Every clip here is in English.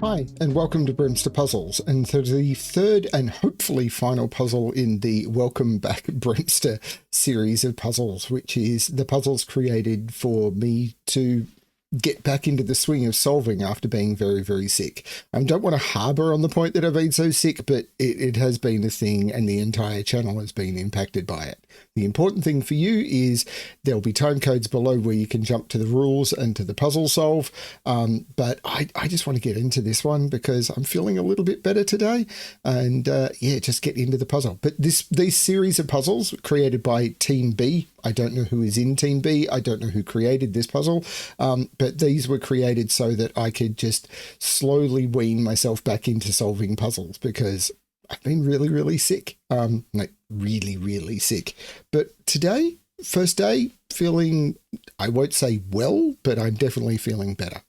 Hi, and welcome to BremSter Puzzles, and to the third and hopefully final puzzle in the Welcome Back BremSter series of puzzles, which is the puzzles created for me to get back into the swing of solving after being very, very sick. I don't want to harbour on the point that I've been so sick, but it has been a thing and the entire channel has been impacted by it. The important thing for you is there'll be time codes below where you can jump to the rules and to the puzzle solve. But I just want to get into this one because I'm feeling a little bit better today and yeah, just get into the puzzle. But these series of puzzles created by Team B, I don't know who is in Team B. I don't know who created this puzzle, but these were created so that I could just slowly wean myself back into solving puzzles because I've been really, really sick. Like really, really sick. But today, first day, feeling, I won't say well, but I'm definitely feeling better.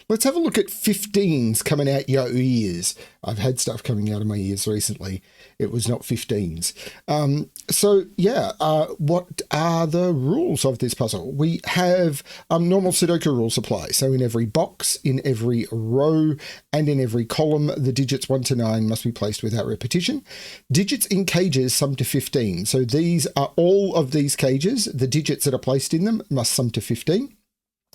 Let's have a look at 15s coming out your ears. I've had stuff coming out of my ears recently. It was not 15s. So yeah, what are the rules of this puzzle? We have normal Sudoku rules apply. So in every box, in every row, and in every column, the digits 1 to 9 must be placed without repetition. Digits in cages sum to 15. So these are all of these cages. The digits that are placed in them must sum to 15.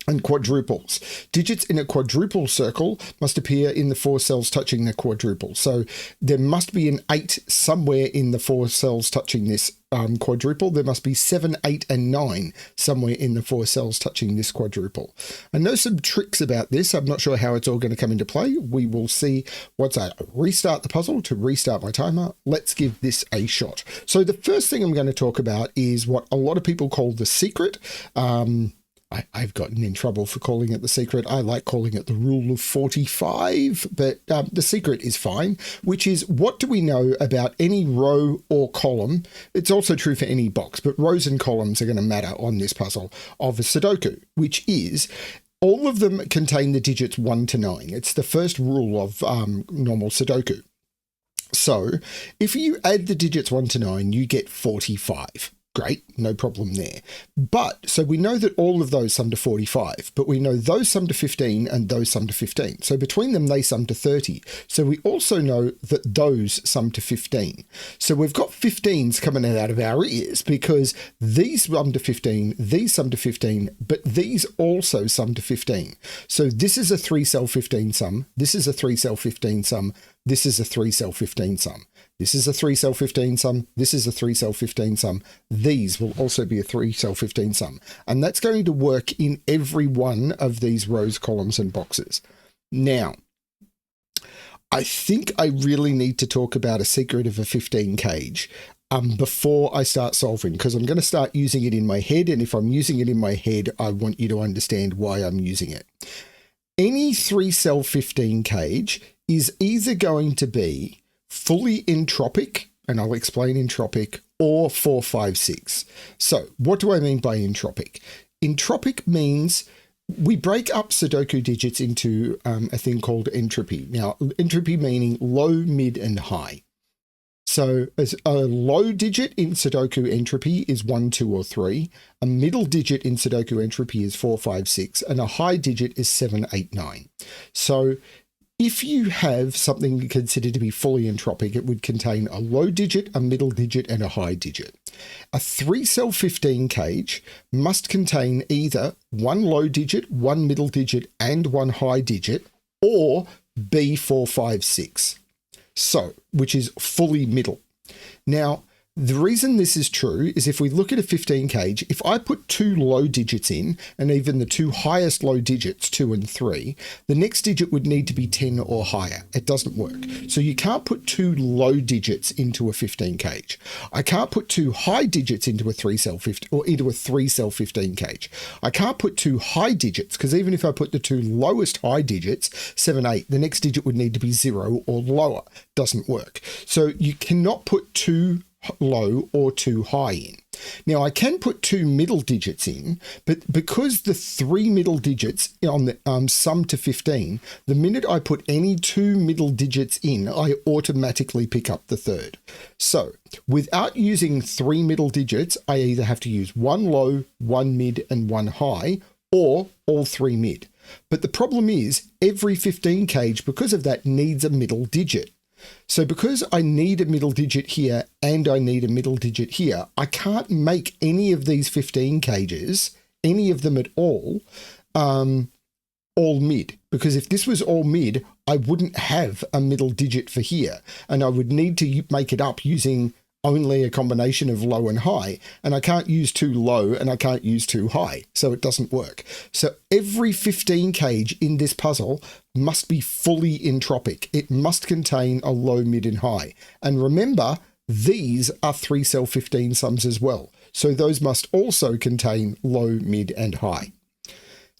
And quadruples. Digits in a quadruple circle must appear in the 4 cells touching the quadruple. So there must be an 8 somewhere in the 4 cells touching this quadruple. There must be 7, 8, and 9 somewhere in the 4 cells touching this quadruple. I know some tricks about this. I'm not sure how it's all going to come into play. We will see once I restart the puzzle to restart my timer. Let's give this a shot. So the first thing I'm going to talk about is what a lot of people call the secret. I've gotten in trouble for calling it the secret. I like calling it the rule of 45, but the secret is fine, which is what do we know about any row or column? It's also true for any box, but rows and columns are going to matter on this puzzle of a Sudoku, which is all of them contain the digits 1 to 9. It's the first rule of normal Sudoku. So if you add the digits 1 to 9, you get 45. Great, no problem there. But, so we know that all of those sum to 45, but we know those sum to 15 and those sum to 15. So between them, they sum to 30. So we also know that those sum to 15. So we've got 15s coming out of our ears because these sum to 15, these sum to 15, but these also sum to 15. So this is a 3-cell 15 sum. This is a 3-cell 15 sum. This is a 3-cell 15 sum. This is a 3-cell 15 sum. This is a 3-cell 15 sum. These will also be a 3-cell 15 sum. And that's going to work in every one of these rows, columns, and boxes. Now, I think I really need to talk about a secret of a 15 cage before I start solving, because I'm going to start using it in my head. And if I'm using it in my head, I want you to understand why I'm using it. Any 3-cell 15 cage is either going to be fully entropic, and I'll explain entropic, or 4, 5, 6. So what do I mean by entropic? Entropic means we break up Sudoku digits into a thing called entropy. Now, entropy meaning low, mid, and high. So as a low digit in Sudoku entropy is 1, 2, or 3. A middle digit in Sudoku entropy is 4, 5, 6. And a high digit is 7, 8, 9. So if you have something considered to be fully entropic, it would contain a low digit, a middle digit, and a high digit. A 3-cell 15 cage must contain either 1 low digit, 1 middle digit, and 1 high digit, or B4, 5, 6. So, which is fully middle. Now, the reason this is true is if we look at a 15 cage, if I put 2 low digits in, and even the 2 highest low digits, 2 and 3, the next digit would need to be 10 or higher. It doesn't work. So you can't put 2 low digits into a 15 cage. I can't put 2 high digits into a 3-cell 15 or into a 3-cell 15 cage. I can't put 2 high digits because even if I put the 2 lowest high digits, 7, 8, the next digit would need to be 0 or lower. Doesn't work. So you cannot put 2 low or 2 high in. Now I can put 2 middle digits in, but because the 3 middle digits on the sum to 15, the minute I put any 2 middle digits in, I automatically pick up the third. So without using 3 middle digits, I either have to use 1 low, 1 mid, and 1 high, or all 3 mid. But the problem is every 15 cage, because of that, needs a middle digit. So because I need a middle digit here and I need a middle digit here, I can't make any of these 15 cages, any of them at all mid. Because if this was all mid, I wouldn't have a middle digit for here. And I would need to make it up using only a combination of low and high, and I can't use too low and I can't use too high, so it doesn't work. So every 15 cage in this puzzle must be fully entropic. It must contain a low, mid, and high. And remember, these are 3-cell 15 sums as well, so those must also contain low, mid, and high.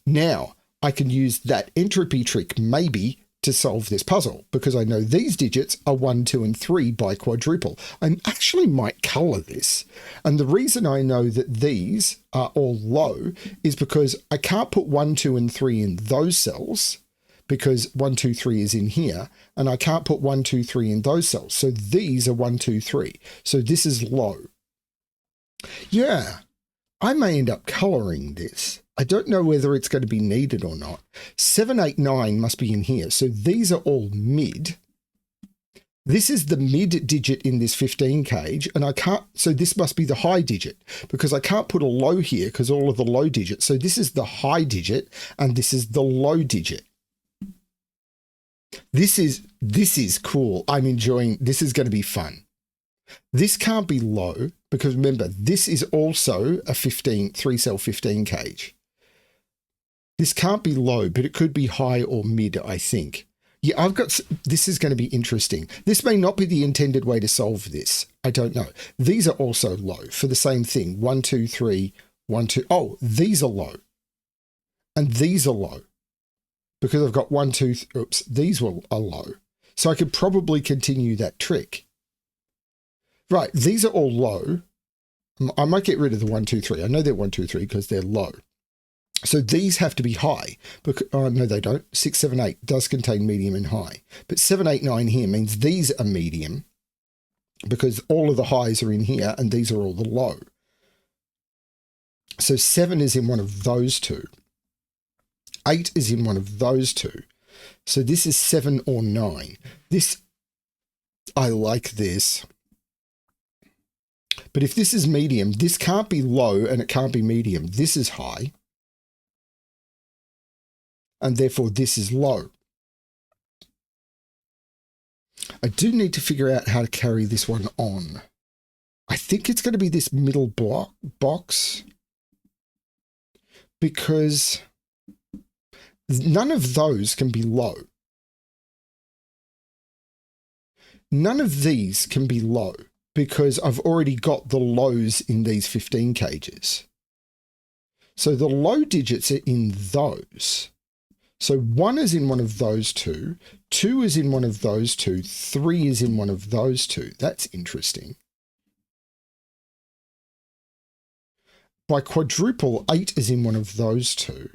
Now, I can use that entropy trick maybe to solve this puzzle, because I know these digits are 1, 2, and 3 by quadruple. I actually might color this. And the reason I know that these are all low is because I can't put 1, 2, and 3 in those cells, because 1, 2, 3 is in here, and I can't put 1, 2, 3 in those cells. So these are 1, 2, 3. So this is low. Yeah, I may end up coloring this. I don't know whether it's going to be needed or not. 7, 8, 9 must be in here. So these are all mid. This is the mid digit in this 15 cage, and I can't, so this must be the high digit, because I can't put a low here because all of the low digits. So this is the high digit and this is the low digit. This is cool. I'm enjoying, this is going to be fun. This can't be low because remember, this is also a 3-cell 15 cage. This can't be low, but it could be high or mid, I think. Yeah, this is going to be interesting. This may not be the intended way to solve this. I don't know. These are also low for the same thing. 1, 2, 3, 1, 2. Oh, these are low. And these are low. Because I've got 1, 2, oops, these are low. So I could probably continue that trick. Right, these are all low. I might get rid of the 1, 2, 3. I know they're 1, 2, 3 because they're low. So these have to be high. Because, oh, no, they don't. 6, 7, 8 does contain medium and high. But 7, 8, 9 here means these are medium because all of the highs are in here and these are all the low. So 7 is in one of those two. 8 is in one of those two. So this is 7 or 9. This, I like this. But if this is medium, this can't be low and it can't be medium. This is high. And therefore this is low. I do need to figure out how to carry this one on. I think it's going to be this middle box because none of those can be low. None of these can be low because I've already got the lows in these 15 cages. So the low digits are in those. So 1 is in one of those two, 2 is in one of those two, 3 is in one of those two. That's interesting. By quadruple, 8 is in one of those two.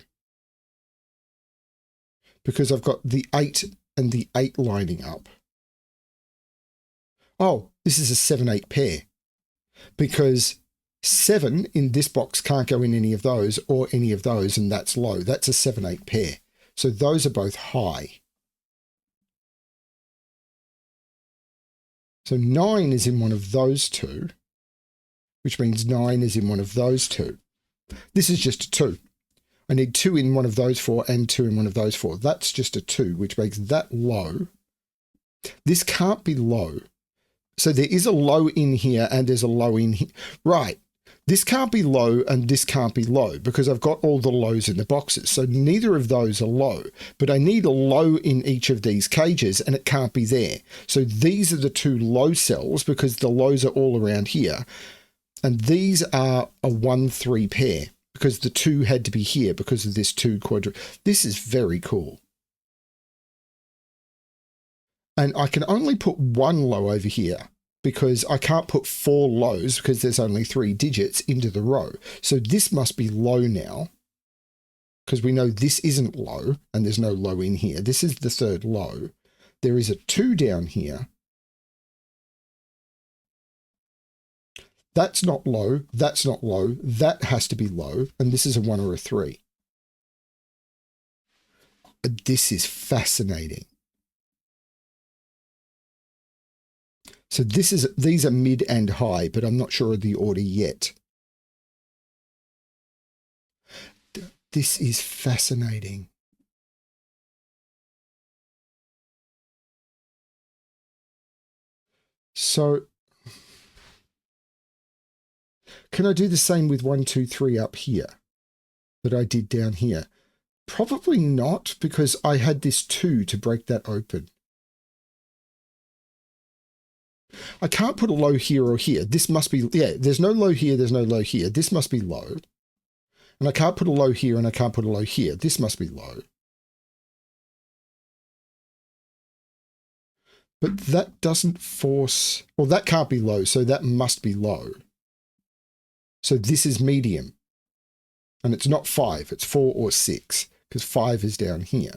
Because I've got the 8 and the 8 lining up. Oh, this is a 7-8 pair. Because 7 in this box can't go in any of those or any of those, and that's low. That's a 7-8 pair. So those are both high. So 9 is in one of those two, which means 9 is in one of those two. This is just a 2. I need 2 in one of those 4 and 2 in one of those 4. That's just a 2, which makes that low. This can't be low. So there is a low in here and there's a low in here. Right. This can't be low and this can't be low because I've got all the lows in the boxes. So neither of those are low, but I need a low in each of these cages and it can't be there. So these are the 2 low cells because the lows are all around here. And these are a 1-3 pair because the 2 had to be here because of this 2 quadruple. This is very cool. And I can only put 1 low over here, because I can't put 4 lows because there's only 3 digits into the row. So this must be low now because we know this isn't low and there's no low in here. This is the 3rd low. There is a 2 down here. That's not low. That's not low. That has to be low. And this is a 1 or a 3. This is fascinating. So these are mid and high, but I'm not sure of the order yet. This is fascinating. So can I do the same with 1, 2, 3 up here that I did down here? Probably not, because I had this 2 to break that open. I can't put a low here or here. This must be, yeah, there's no low here, there's no low here. This must be low. And I can't put a low here and I can't put a low here. This must be low. But that doesn't force, well, that can't be low, so that must be low. So this is medium. And it's not 5, it's 4 or 6, because 5 is down here.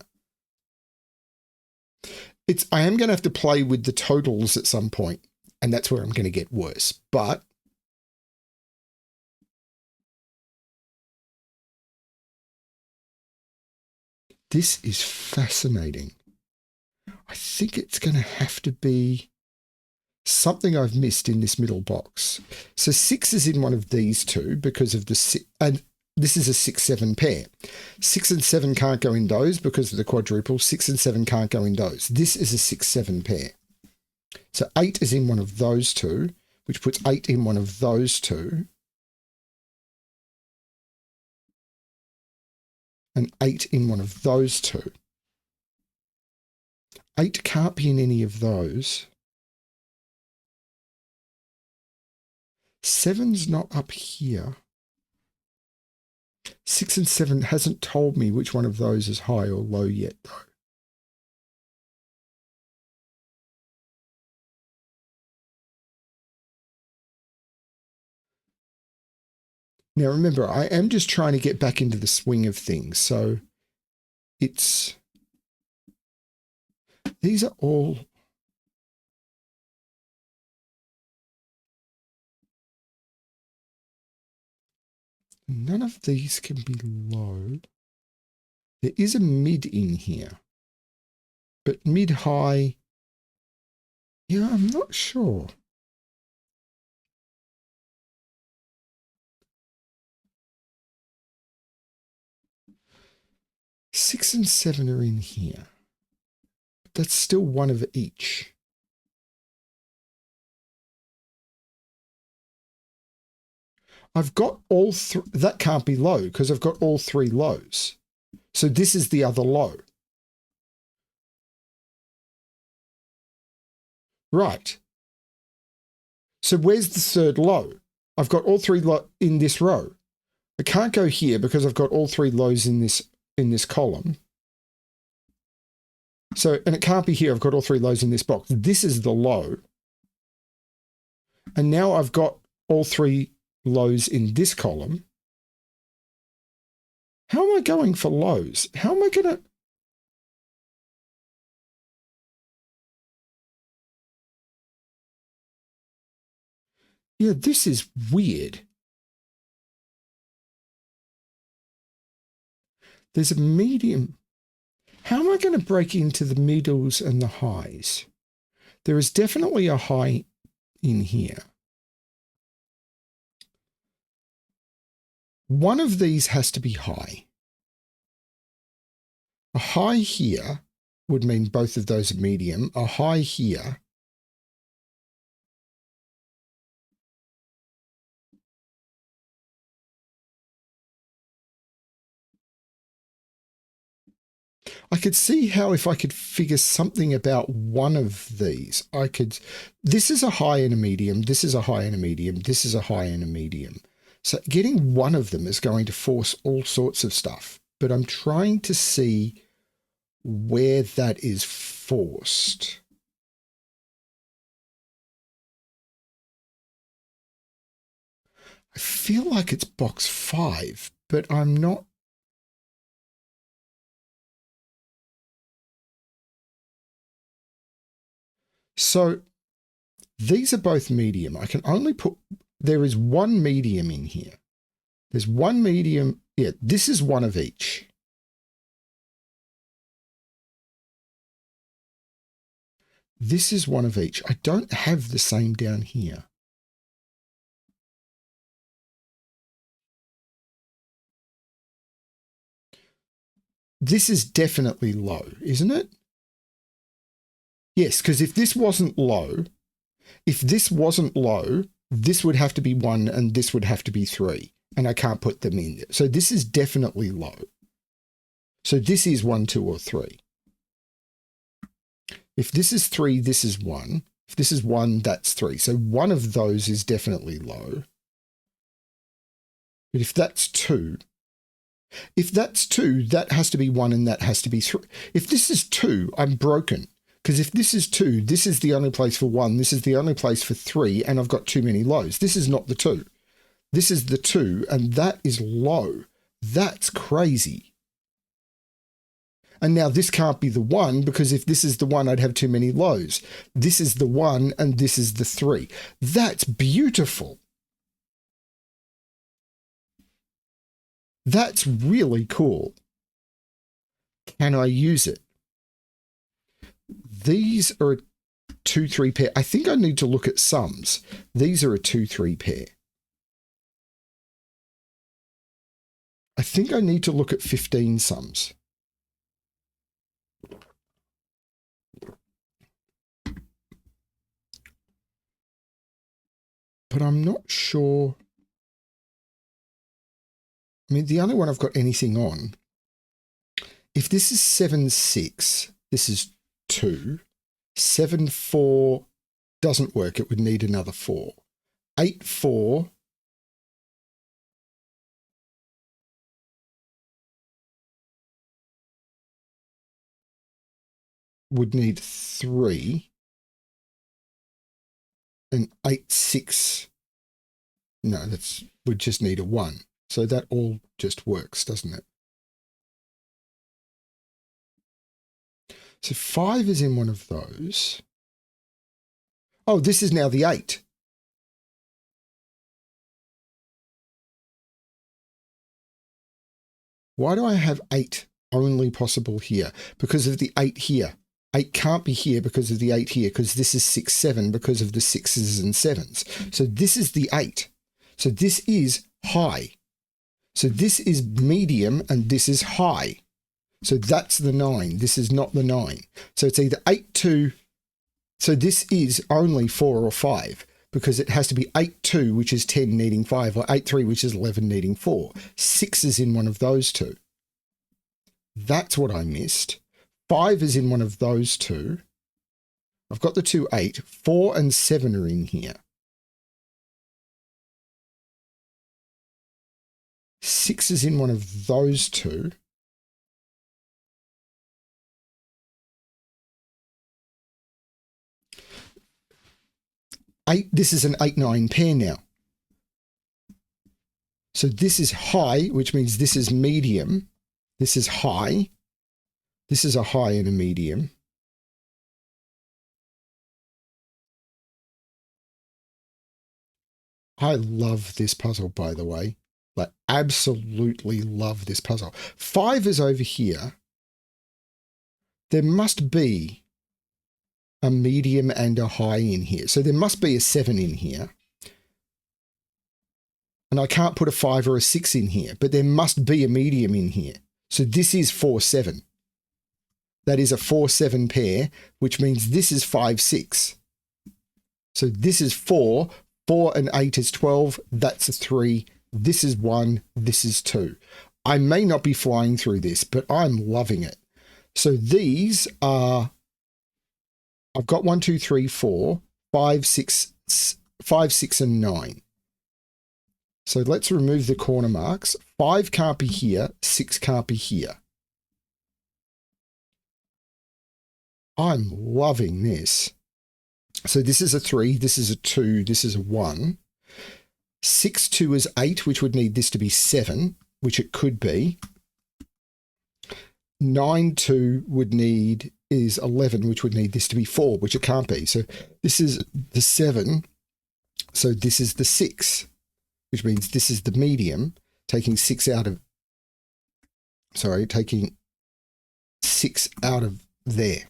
I am going to have to play with the totals at some point, and that's where I'm going to get worse. But this is fascinating. I think it's going to have to be something I've missed in this middle box. So 6 is in one of these two because of the, and this is a 6-7 pair. 6 and 7 can't go in those because of the quadruple. 6 and 7 can't go in those. This is a 6-7 pair. So 8 is in one of those two, which puts 8 in one of those two. And 8 in one of those two. 8 can't be in any of those. 7's not up here. 6 and 7 hasn't told me which one of those is high or low yet, though. Now, remember, I am just trying to get back into the swing of things. So these are all, none of these can be low. There is a mid in here, but mid-high, yeah, I'm not sure. Six and 7 are in here. But that's still one of each. I've got all three. That can't be low because I've got all 3 lows. So this is the other low. Right. So where's the third low? I've got all 3 in this row. I can't go here because I've got all 3 lows in this column. So, and it can't be here. I've got all 3 lows in this box. This is the low. And now I've got all 3 lows in this column. How am I going for lows? How am I going to... Yeah, this is weird. There's a medium. How am I going to break into the middles and the highs? There is definitely a high in here. One of these has to be high. A high here would mean both of those are medium. A high here. I could see how if I could figure something about one of these, I could, this is a high and a medium, this is a high and a medium, this is a high and a medium. So getting one of them is going to force all sorts of stuff, but I'm trying to see where that is forced. I feel like it's box 5, but I'm not. So these are both medium. I can only put, there is one medium in here. There's one medium. Yeah, this is one of each. This is one of each. I don't have the same down here. This is definitely low, isn't it? Yes, because if this wasn't low, this would have to be 1 and this would have to be 3. And I can't put them in. So this is definitely low. So this is 1, 2, or 3. If this is 3, this is 1. If this is 1, that's 3. So one of those is definitely low. But if that's 2, that has to be 1 and that has to be 3. If this is 2, I'm broken. Because if this is 2, this is the only place for 1, this is the only place for 3, and I've got too many lows. This is not the 2. This is the 2, and that is low. That's crazy. And now this can't be the 1, because if this is the 1, I'd have too many lows. This is the 1, and this is the 3. That's beautiful. That's really cool. Can I use it? These are a 2-3 pair. I think I need to look at sums. These are a 2-3 pair. I think I need to look at 15 sums. But I'm not sure. I mean, the only one I've got anything on, if this is 7-6, this is 2. 7-4 doesn't work. It would need another 4. 8-4. Would need 3. And 8-6. No, would just need a 1. So that all just works, doesn't it? So 5 is in one of those. Oh, this is now the 8. Why do I have 8 only possible here? Because of the 8 here. 8 can't be here because of the 8 here, because this is 6, 7 because of the 6s and 7s. So this is the 8. So this is high. So this is medium and this is high. So that's the 9. This is not the 9. So it's either 8, 2. So this is only 4 or 5 because it has to be 8, 2, which is 10 needing 5, or 8, 3, which is 11 needing 4. 6 is in one of those two. That's what I missed. 5 is in one of those two. I've got the 2, 8. 4 and 7 are in here. 6 is in one of those two. This is an 8-9 pair now. So this is high, which means this is medium. This is high. This is a high and a medium. I love this puzzle, by the way. Like, absolutely love this puzzle. 5 is over here. There must be a medium and a high in here. So there must be a 7 in here. And I can't put a 5 or a 6 in here, but there must be a medium in here. So this is 4, 7. That is a 4, 7 pair, which means this is 5, 6. So this is 4. 4 and 8 is 12. That's a 3. This is 1. This is 2. I may not be flying through this, but I'm loving it. So these are, I've got 1, 2, 3, 4, 5, 6, 5, 6, and 9. So let's remove the corner marks. 5 can't be here. 6 can't be here. I'm loving this. So this is a 3. This is a 2. This is a 1. 6, 2 is 8, which would need this to be 7, which it could be. 9, 2 would need is 11, which would need this to be 4, which it can't be. So this is the 7. So this is the 6, which means this is the medium, taking 6 out of, taking 6 out of there.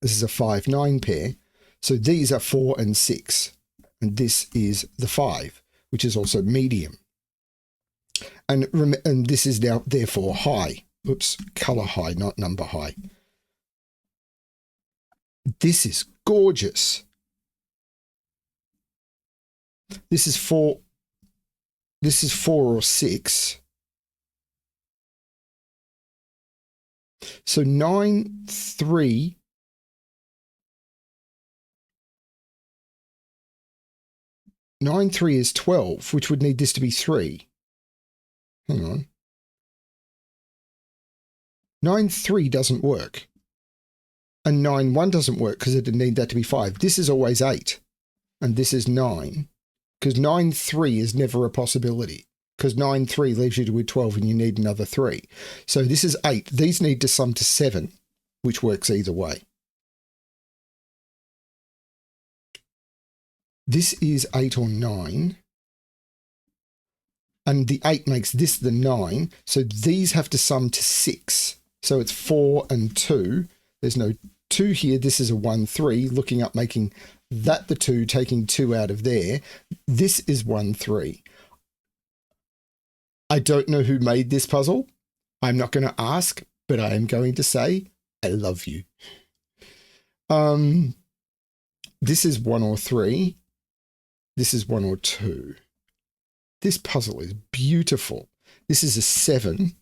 This is a 5-9 pair. So these are 4 and 6. And this is the 5, which is also medium. And this is now therefore high. Oops, color high, not number high. This is gorgeous. This is 4. This is 4 or 6. So 9, 3. 9, 3 is 12, which would need this to be 3. Hang on. 9, 3 doesn't work. And 9, 1 doesn't work because it would need that to be 5. This is always 8. And this is 9. Because 9, 3 is never a possibility. Because 9, 3 leaves you with 12 and you need another 3. So this is 8. These need to sum to 7, which works either way. This is 8 or 9. And the 8 makes this the 9. So these have to sum to 6. So it's 4 and 2. There's no 2 here. This is a 1, 3. Looking up, making that the 2, taking 2 out of there. This is 1, 3. I don't know who made this puzzle. I'm not going to ask, but I am going to say, I love you. This is 1 or 3. This is 1 or 2. This puzzle is beautiful. This is a 7.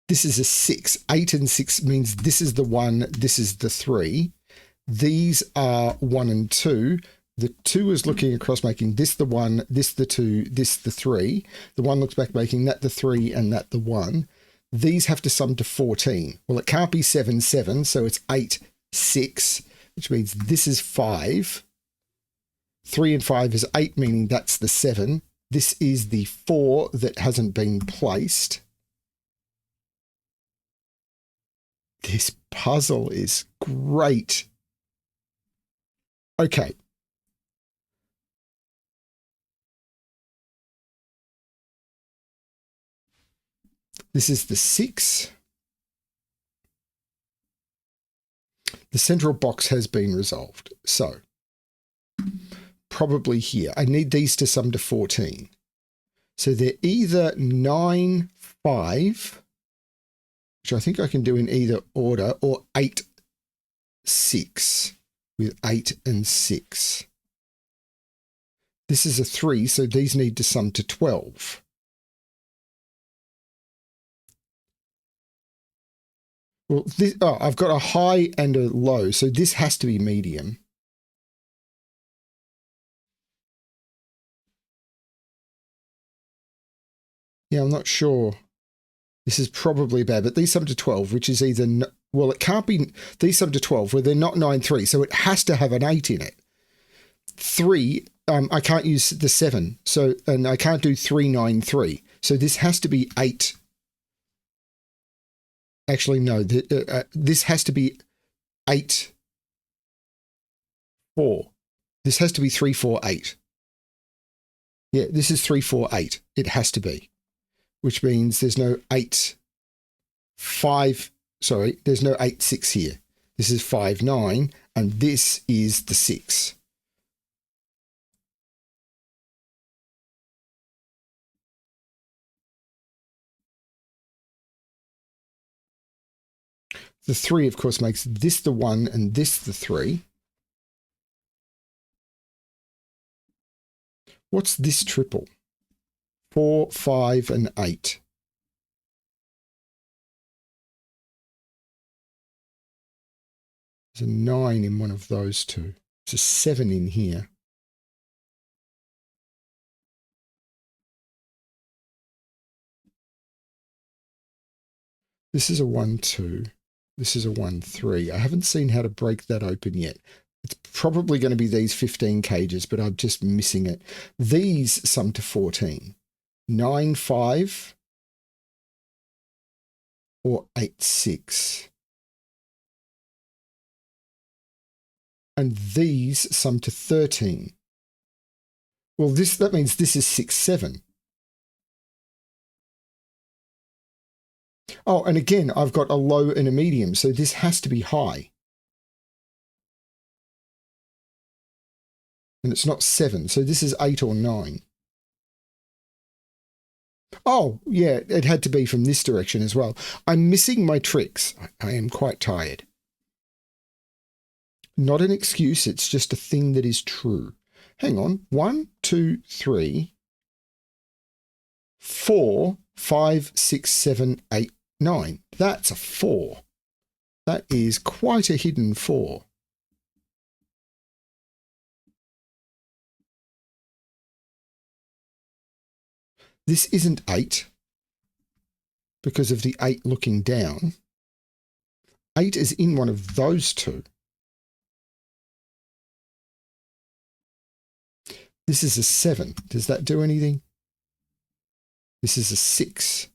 This is a 6. 8 and 6 means this is the 1, this is the 3. These are 1 and 2. The 2 is looking across, making this the 1, this the 2, this the 3. The 1 looks back, making that the 3 and that the 1. These have to sum to 14. Well, it can't be 7, 7, so it's 8, 6, which means this is 5. 3 and 5 is 8, meaning that's the 7. This is the 4 that hasn't been placed. This puzzle is great. Okay. This is the 6. The central box has been resolved. So, probably here. I need these to sum to 14. So they're either 9, 5, which I think I can do in either order, or 8, 6, with 8 and 6. This is a 3, so these need to sum to 12. Well, I've got a high and a low, so this has to be medium. Yeah, I'm not sure. This is probably bad, but these sum to 12, which is either, well, it can't be, these sum to 12, where they're not 9, 3, so it has to have an 8 in it. 3, I can't use the 7, so, and I can't do 3, 9, 3. So this has to be 8. Actually, no, this has to be 8, 4. This has to be 3, 4, 8. Yeah, this is 3, 4, 8. It has to be, which means there's no 8, 5, sorry, there's no 8, 6 here. This is 5, 9, and this is the 6. The 3, of course, makes this the 1 and this the 3. What's this triple? 4, 5, and 8. There's a 9 in one of those two. There's a 7 in here. This is a 1, 2. This is a 1, 3. I haven't seen how to break that open yet. It's probably going to be these 15 cages, but I'm just missing it. These sum to 14. 9, 5, or 8, 6. And these sum to 13. Well, that means this is 6, 7. Oh, and again, I've got a low and a medium, so this has to be high. And it's not 7, so this is 8 or 9. Oh, yeah, it had to be from this direction as well. I'm missing my tricks. I am quite tired. Not an excuse, it's just a thing that is true. Hang on. 1, 2, 3, 4, 5, 6, 7, 8, 9. That's a 4. That is quite a hidden 4. This isn't 8 because of the 8 looking down. 8 is in one of those two. This is a 7. Does that do anything? This is a 6.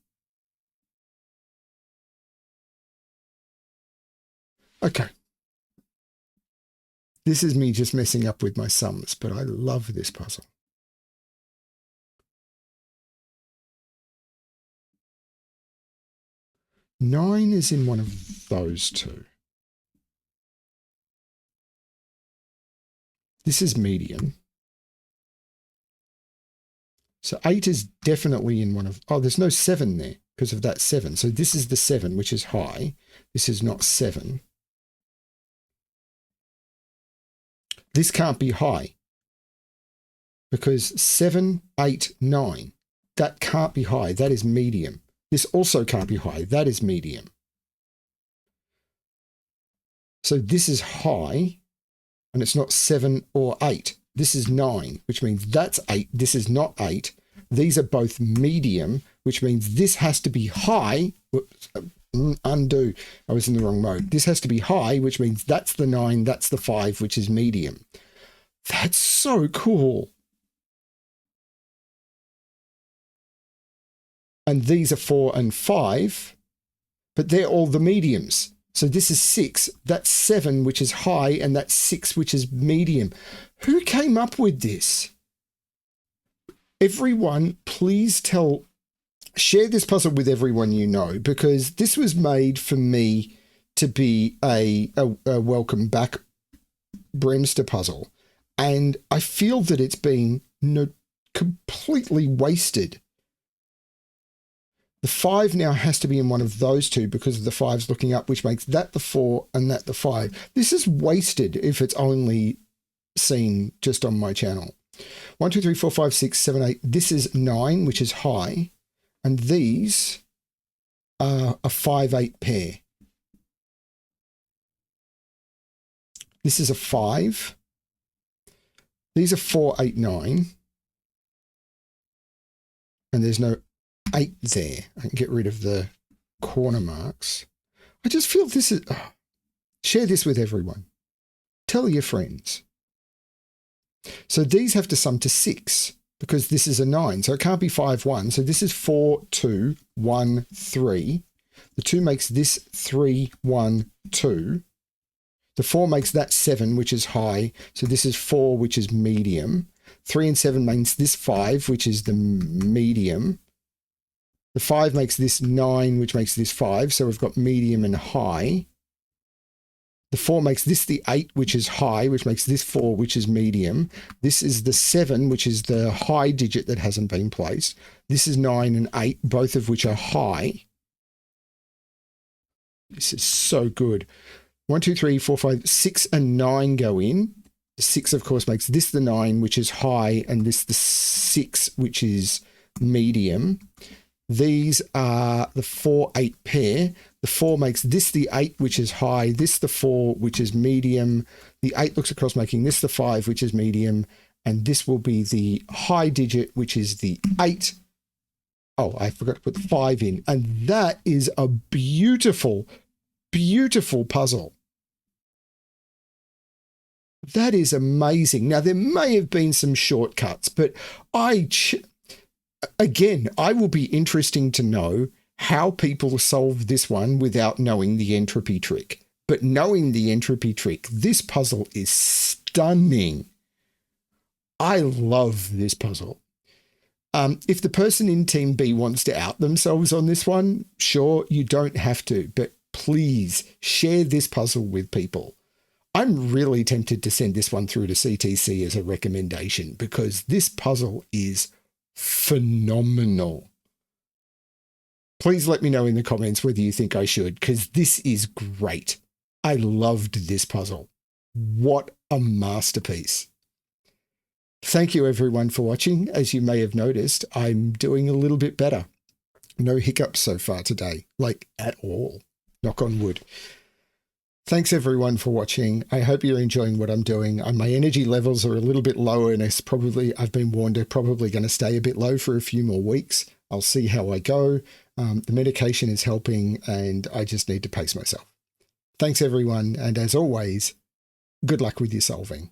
Okay. This is me just messing up with my sums, but I love this puzzle. Nine is in one of those two. This is medium. So 8 is definitely in one of... Oh, there's no 7 there because of that 7. So this is the 7, which is high. This is not 7. This can't be high because 7, 8, 9, that can't be high. That is medium. This also can't be high. That is medium. So this is high, and it's not 7 or 8. This is 9, which means that's 8. This is not 8. These are both medium, which means this has to be high. Whoops, undo. I was in the wrong mode. This has to be high, which means that's the 9, that's the 5, which is medium. That's so cool. And these are 4 and 5, but they're all the mediums. So this is 6, that's 7, which is high, and that's 6, which is medium. Who came up with this? Everyone, please share this puzzle with everyone you know, because this was made for me to be a welcome back BremSter puzzle. And I feel that it's been completely wasted. The 5 now has to be in one of those two because of the 5's looking up, which makes that the 4 and that the 5. This is wasted if it's only seen just on my channel. 1, 2, 3, 4, 5, 6, 7, 8. This is 9, which is high. And these are a 5, 8 pair. This is a 5. These are 4, 8, 9. And there's no 8 there. I can get rid of the corner marks. I just feel this is... Oh, share this with everyone. Tell your friends. So these have to sum to 6 because this is a 9. So it can't be 5, 1. So this is 4, 2, 1, 3. The 2 makes this 3, 1, 2. The 4 makes that 7, which is high. So this is 4, which is medium. 3 and 7 makes this 5, which is the medium. The 5 makes this 9, which makes this 5. So we've got medium and high. The 4 makes this the 8, which is high, which makes this 4, which is medium. This is the 7, which is the high digit that hasn't been placed. This is 9 and 8, both of which are high. This is so good. 1, 2, 3, 4, 5, 6 and 9 go in. The 6, of course, makes this the 9, which is high, and this the 6, which is medium. These are the 4, 8 pair. The 4 makes this the 8, which is high, this the 4, which is medium. The 8 looks across, making this the 5, which is medium. And this will be the high digit, which is the 8. Oh, I forgot to put the 5 in. And that is a beautiful, beautiful puzzle. That is amazing. Now, there may have been some shortcuts, but again, I will be interesting to know how people solve this one without knowing the entropy trick. But knowing the entropy trick, this puzzle is stunning. I love this puzzle. If the person in Team B wants to out themselves on this one, sure, you don't have to, but please share this puzzle with people. I'm really tempted to send this one through to CTC as a recommendation because this puzzle is phenomenal. Please let me know in the comments whether you think I should, because this is great. I loved this puzzle. What a masterpiece. Thank you everyone for watching. As you may have noticed, I'm doing a little bit better. No hiccups so far today, like at all. Knock on wood. Thanks everyone for watching. I hope you're enjoying what I'm doing. My energy levels are a little bit low and I've been warned they're probably going to stay a bit low for a few more weeks. I'll see how I go. The medication is helping and I just need to pace myself. Thanks everyone. And as always, good luck with your solving.